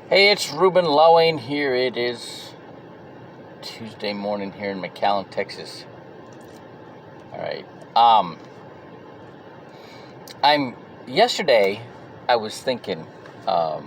Hey, it's Ruben Lowing here. It is Tuesday morning here in McAllen, Texas. All right. Yesterday I was thinking that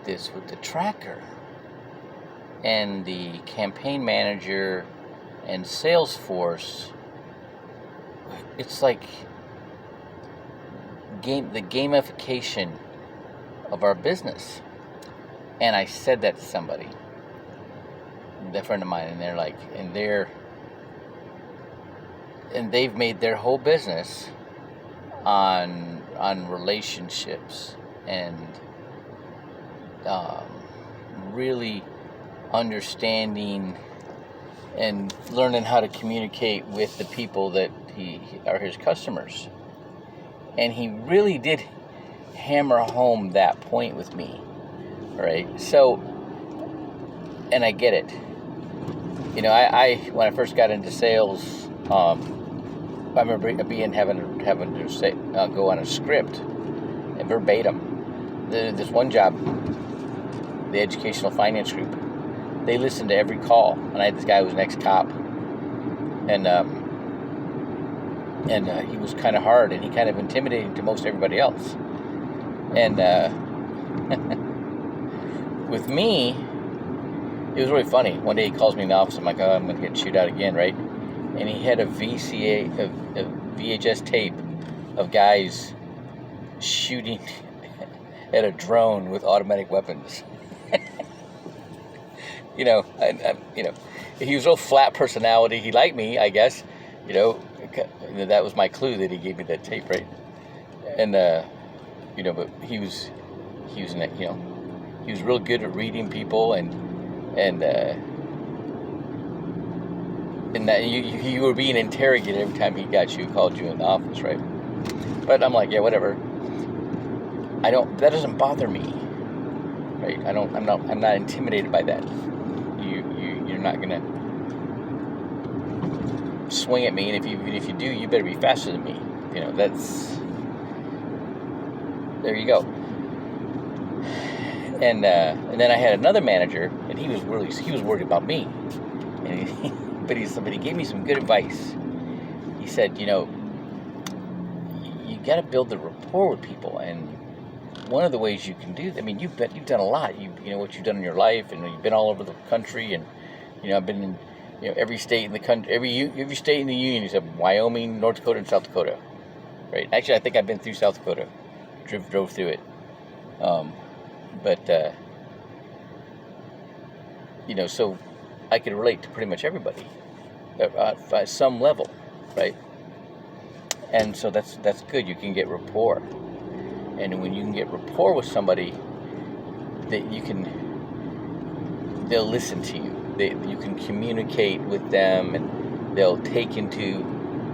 this with the tracker and the campaign manager and Salesforce, it's like the gamification of our business. And I said that to somebody, a friend of mine, and they're like, and they've made their whole business on relationships and really understanding and learning how to communicate with the people that he are his customers. And he really did hammer home that point with me. Right. So, and I get it. You know, I when I first got into sales, I remember having to say go on a script and verbatim. This one job, the educational finance group, they listened to every call, and I had this guy who was an ex-cop, and he was kind of hard, and he kind of intimidating to most everybody else, and. With me, it was really funny. One day he calls me in the office. I'm like, oh, I'm going to get chewed out again, right? And he had a VHS tape of guys shooting at a drone with automatic weapons. He was a real flat personality. He liked me, I guess. That was my clue that he gave me that tape, right? And but he was real good at reading people, and that you were being interrogated every time he called you in the office, right? But I'm like, yeah, whatever. That doesn't bother me, right? I'm not intimidated by that. You're not gonna swing at me, and if you do, you better be faster than me. There you go. And then I had another manager, and he was worried about me, but he gave me some good advice. He said, you got to build the rapport with people, and one of the ways you can do that. I mean, you've done a lot. You know what you've done in your life, and you've been all over the country, and I've been in every state in the country, every state in the union except Wyoming, North Dakota, and South Dakota, right? Actually, I think I've been through South Dakota, drove through it. But so I could relate to pretty much everybody at some level, right? And so that's good. You can get rapport, and when you can get rapport with somebody, they'll listen to you. You can communicate with them, and they'll take into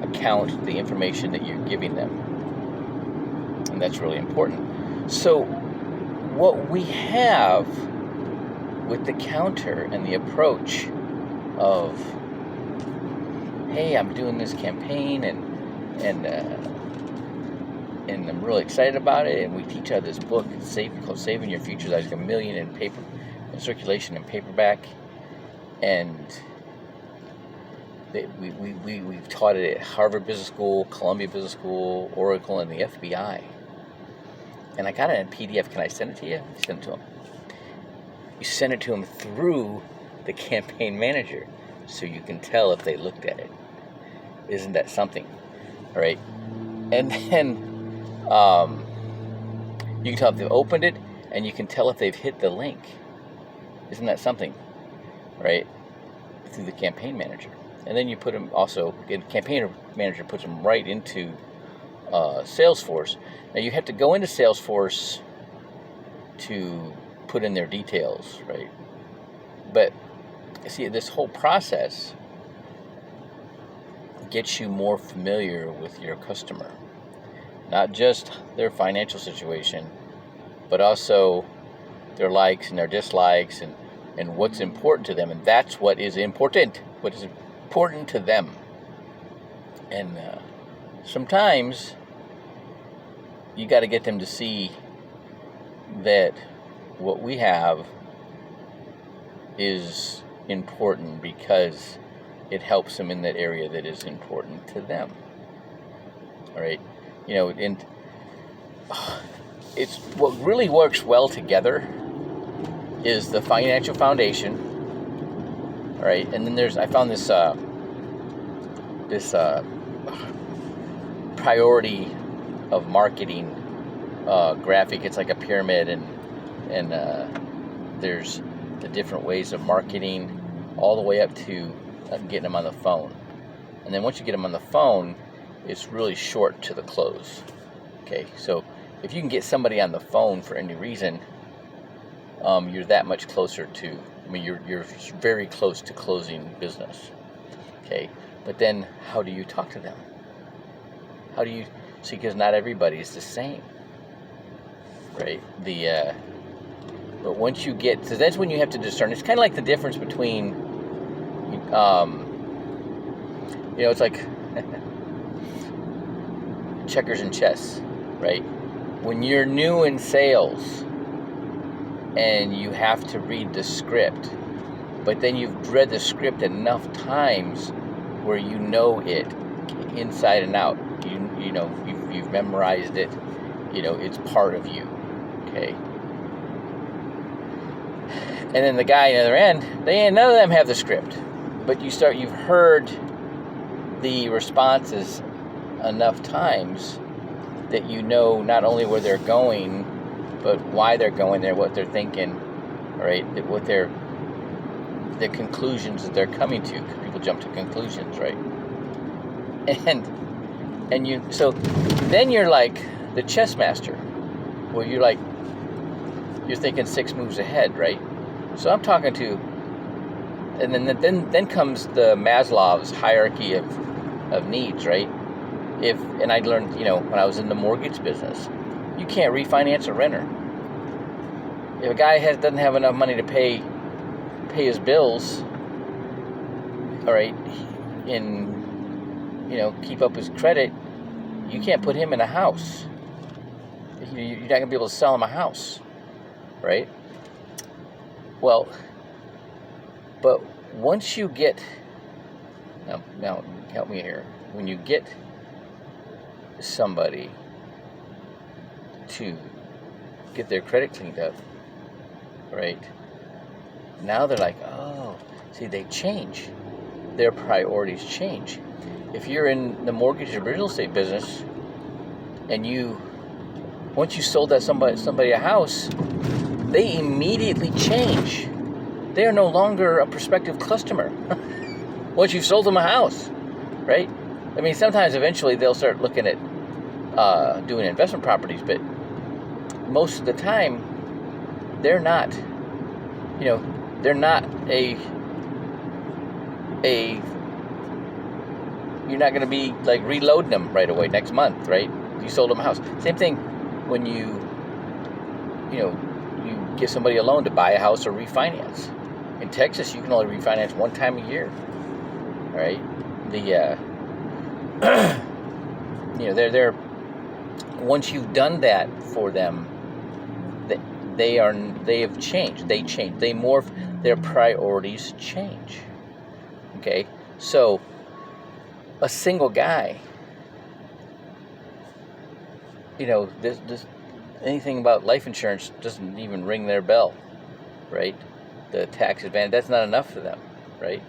account the information that you're giving them, and that's really important. So what we have with the counter and the approach of, hey, I'm doing this campaign and I'm really excited about it, and we teach out this book called Saving Your Future. There's like 1 million in paper, in circulation and paperback, and we've taught it at Harvard Business School, Columbia Business School, Oracle, and the FBI. And I got it in PDF. Can I send it to you? Send it to them. You send it to them through the campaign manager, so you can tell if they looked at it. Isn't that something? All right. And then you can tell if they've opened it, and you can tell if they've hit the link. Isn't that something? Right? Through the campaign manager. And then you put them also, again, campaign manager puts them right into Salesforce. Now you have to go into Salesforce to put in their details, right? But see, this whole process gets you more familiar with your customer, not just their financial situation, but also their likes and their dislikes, and what's important to them. And that's what is important to them. And sometimes you got to get them to see that what we have is important because it helps them in that area that is important to them. All right, and it's what really works well together is the financial foundation. All right, and then I found this priority of marketing graphic. It's like a pyramid, and there's the different ways of marketing, all the way up to getting them on the phone. And then once you get them on the phone, it's really short to the close. Okay, so if you can get somebody on the phone for any reason, you're that much closer to. You're very close to closing business. Okay, but then how do you talk to them? How do you see? Because not everybody is the same, right? But once you get, so that's when you have to discern. It's kind of like the difference between, it's like checkers and chess, right? When you're new in sales and you have to read the script, but then you've read the script enough times where you know it inside and out. You've memorized it. It's part of you. Okay. And then the guy on the other end, none of them have the script, but you've heard the responses enough times that you know not only where they're going, but why they're going there, what they're thinking, right? What the conclusions that they're coming to. Because people jump to conclusions, right? So then you're like the chess master, where you're thinking 6 moves ahead, right? So I'm talking to, and then comes the Maslow's hierarchy of needs, right? And I learned, when I was in the mortgage business, you can't refinance a renter. If a guy doesn't have enough money to pay his bills, all right, keep up his credit, you can't put him in a house. You're not gonna be able to sell him a house, right? Well, but once you get, now help me here, when you get somebody to get their credit cleaned up, right? Now they're like, oh, see, they change. Their priorities change. If you're in the mortgage or real estate business, and once you sold that somebody a house, they immediately change. They are no longer a prospective customer once you've sold them a house, right? Sometimes eventually they'll start looking at doing investment properties, but most of the time they're not. They're not you're not going to be like reloading them right away next month, right? You sold them a house. Same thing when you give somebody a loan to buy a house or refinance. In Texas, you can only refinance one time a year, right? They're once you've done that for them, they have changed. They change. They morph. Their priorities change. Okay, so a single guy, this anything about life insurance doesn't even ring their bell, right? The tax advantage, that's not enough for them, right?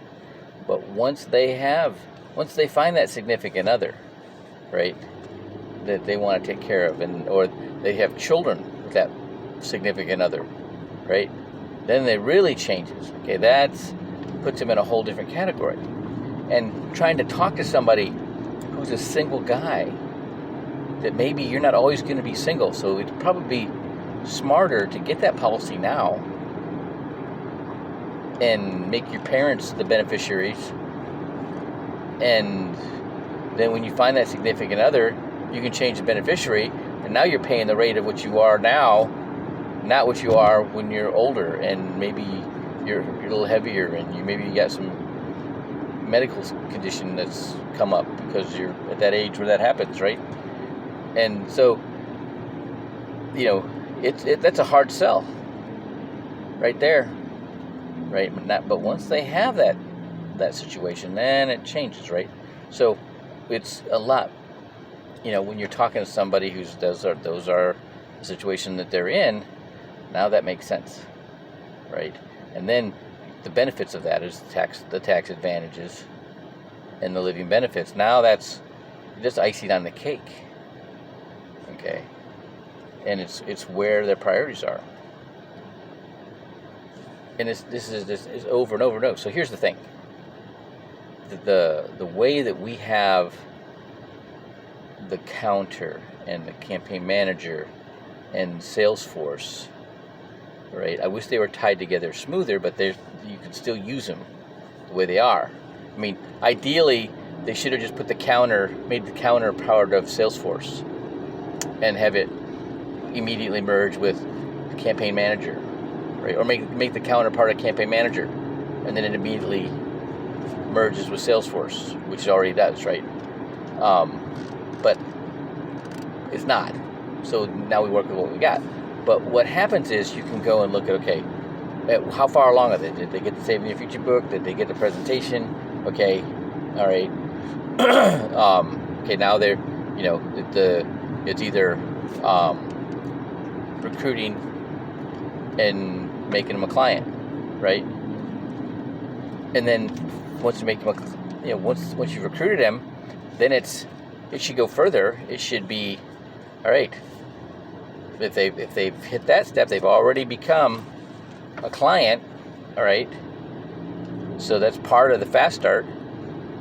But once they find that significant other, right, that they want to take care of, or they have children with that significant other, right, then it really changes. Okay, that puts them in a whole different category. And trying to talk to somebody who's a single guy, that maybe you're not always going to be single, so it'd probably be smarter to get that policy now and make your parents the beneficiaries, and then when you find that significant other, you can change the beneficiary, and now you're paying the rate of what you are now, not what you are when you're older, and maybe you're a little heavier, and maybe you got some medical condition that's come up because you're at that age where that happens, right? And so, that's a hard sell. right there, right? But once they have that situation, then it changes, right? So it's a lot, when you're talking to somebody those are the situation that they're in. Now that makes sense, right? And then the benefits of that is the tax advantages and the living benefits. Now that's just icing on the cake, okay? And it's where their priorities are. And this is over and over and over. So here's the thing: the way that we have the counter and the campaign manager and Salesforce, right? I wish they were tied together smoother, but you can still use them the way they are. I mean, ideally, they should have just made the counter part of Salesforce and have it immediately merge with the campaign manager, right? Or make the counter part of campaign manager, and then it immediately merges with Salesforce, which it already does, right? But it's not. So now we work with what we got. But what happens is you can go and look at, okay, how far along are they? Did they get the Saving Your Future book? Did they get the presentation? Okay, all right. Okay, now they're, it's either recruiting and making them a client, right? And then once you make them, once you've recruited them, then it should go further. It should be, all right, if they've hit that step, they've already become a client, all right? So that's part of the fast start.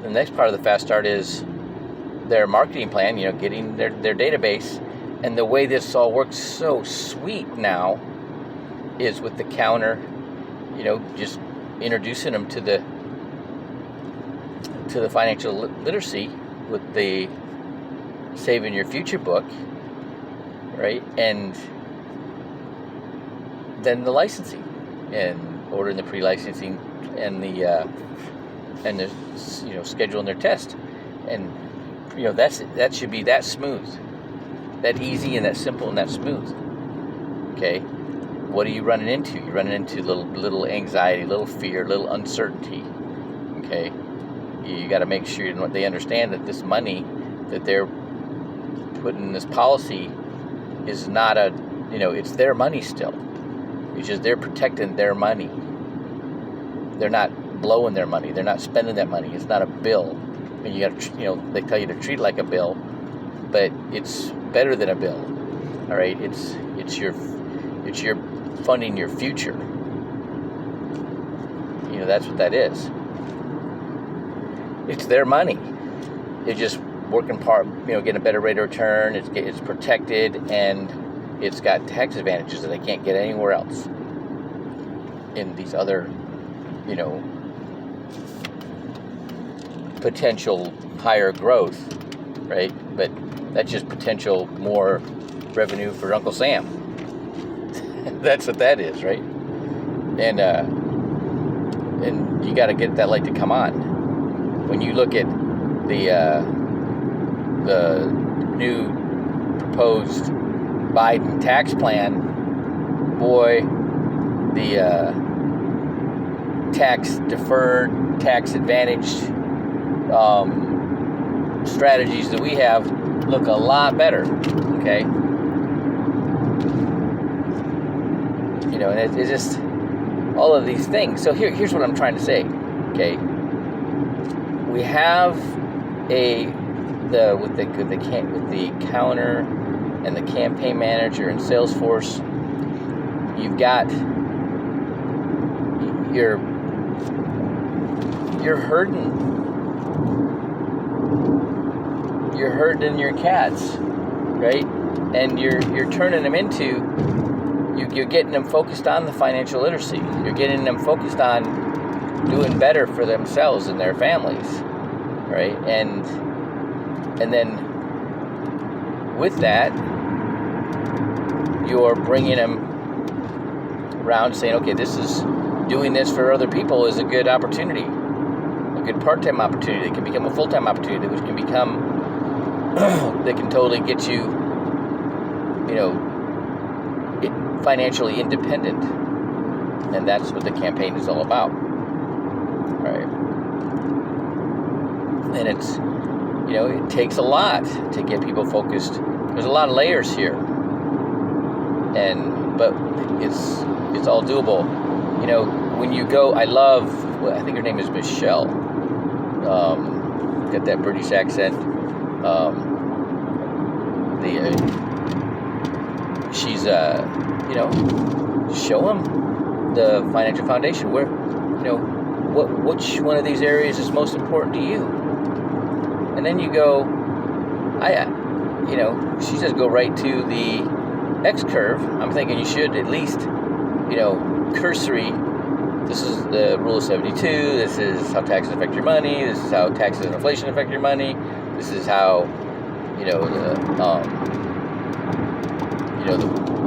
The next part of the fast start is their marketing plan, getting their database. And the way this all works so sweet now is with the counter, just introducing them to the financial literacy with the Saving Your Future book, right? And then the licensing and ordering the pre-licensing and the scheduling their test. And that should be that smooth, that easy and that simple and that smooth. Okay, what are you running into? You're running into little anxiety, little fear, little uncertainty. Okay, you got to make sure they understand that this money that they're putting in this policy is not it's their money still. It's just they're protecting their money. They're not blowing their money. They're not spending that money. It's not a bill. I mean, you got to, they tell you to treat it like a bill, but it's better than a bill. All right, it's your funding your future. That's what that is. It's their money. It's just working part, getting a better rate of return. It's protected, and it's got tax advantages that they can't get anywhere else in these other, potential higher growth, right? But that's just potential more revenue for Uncle Sam. That's what that is, right? And you got to get that light to come on. When you look at the new proposed Biden tax plan, boy, the tax deferred, tax advantaged strategies that we have look a lot better. Okay, and it's just all of these things. So here's what I'm trying to say. Okay, we have with the counter and the campaign manager and Salesforce, you've got you're herding your cats, right? And you're turning them into you're getting them focused on the financial literacy. You're getting them focused on doing better for themselves and their families, right? And then with that, you're bringing them around saying, okay, doing this for other people is a good opportunity, a good part-time opportunity. It can become a full-time opportunity, which can become, they can totally get you, financially independent, And that's what the campaign is all about, right? And it's, it takes a lot to get people focused. There's a lot of layers here, but it's all doable. When you go, I think her name is Michelle. Got that British accent. She's show them the financial foundation. Where, which one of these areas is most important to you? And then you go, she says go right to the X curve. I'm thinking you should at least, cursory. This is the rule of 72. This is how taxes affect your money. This is how taxes and inflation affect your money. This is how,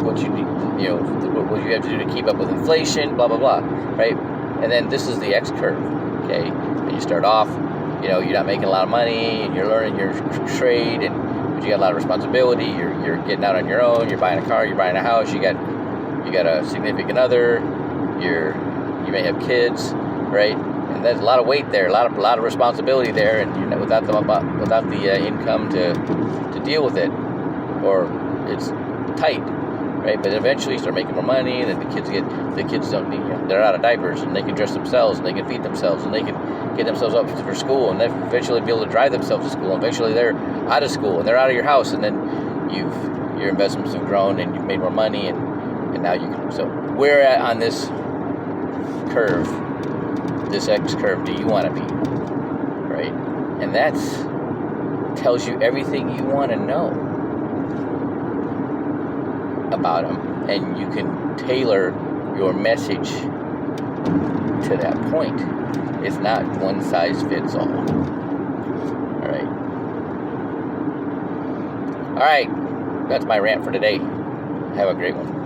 what you need, what you have to do to keep up with inflation, blah, blah, blah, right? And then this is the X curve, okay? And you start off, you're not making a lot of money, and you're learning your trade, but you got a lot of responsibility. You're getting out on your own. You're buying a car. You're buying a house. You got a significant other. You may have kids, right? And there's a lot of weight there, a lot of responsibility there, and without the income to deal with it, or it's tight, right? But eventually you start making more money, and then the kids don't need, they're out of diapers, and they can dress themselves, and they can feed themselves, and they can get themselves up for school, and they eventually be able to drive themselves to school. And eventually they're out of school, and they're out of your house, and then your investments have grown, and you've made more money, and now you can. So where on this curve, this X curve, do you want to be, right? And that tells you everything you want to know about them, and you can tailor your message to that point. It's not one size fits all. All right, that's my rant for today. Have a great one.